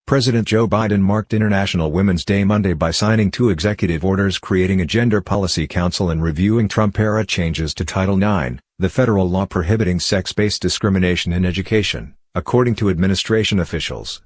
President Joe Biden marked International Women's Day Monday by signing 2 executive orders creating a Gender Policy Council and reviewing Trump-era changes to Title IX, the federal law prohibiting sex-based discrimination in education, according to administration officials.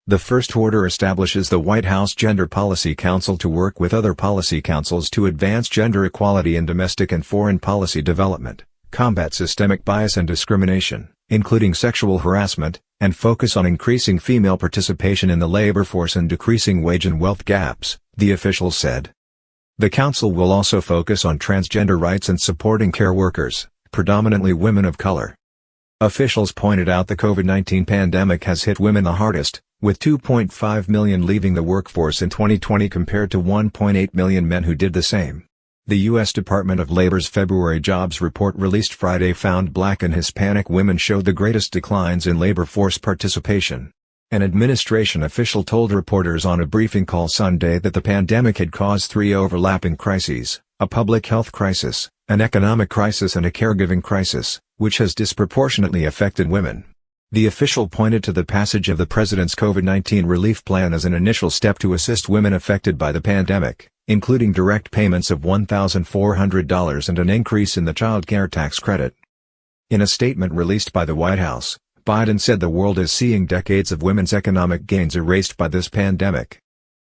The first order establishes the White House Gender Policy Council to work with other policy councils to advance gender equality in domestic and foreign policy development, combat systemic bias and discrimination, including sexual harassment, and focus on increasing female participation in the labor force and decreasing wage and wealth gaps, the officials said. The council will also focus on transgender rights and supporting care workers, predominantly women of color. Officials pointed out the COVID-19 pandemic has hit women the hardest, with 2.5 million leaving the workforce in 2020 compared to 1.8 million men who did the same. The U.S. Department of Labor's February jobs report released Friday found Black and Hispanic women showed the greatest declines in labor force participation. An administration official told reporters on a briefing call Sunday that the pandemic had caused 3 overlapping crises: a public health crisis, an economic crisis and a caregiving crisis, which has disproportionately affected women. The official pointed to the passage of the president's COVID-19 relief plan as an initial step to assist women affected by the pandemic, including direct payments of $1,400 and an increase in the child care tax credit. In a statement released by the White House, Biden said the world is seeing decades of women's economic gains erased by this pandemic.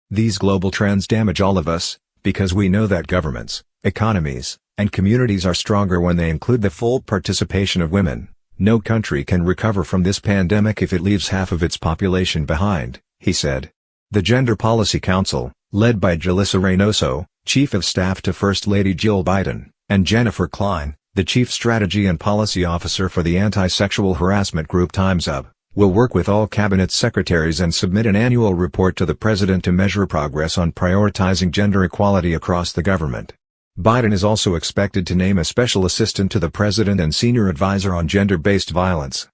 These global trends damage all of us, because we know that governments, economies, and communities are stronger when they include the full participation of women. No country can recover from this pandemic if it leaves half of its population behind, he said. The Gender Policy Council, led by Jalissa Reynoso, Chief of Staff to First Lady Jill Biden, and Jennifer Klein, the Chief Strategy and Policy Officer for the anti-sexual harassment group Time's Up, will work with all cabinet secretaries and submit an annual report to the president to measure progress on prioritizing gender equality across the government. Biden is also expected to name a special assistant to the president and senior advisor on gender-based violence.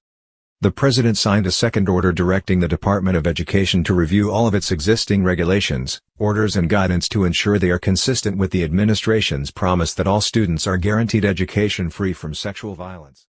The president signed a second order directing the Department of Education to review all of its existing regulations, orders and guidance to ensure they are consistent with the administration's promise that all students are guaranteed education free from sexual violence.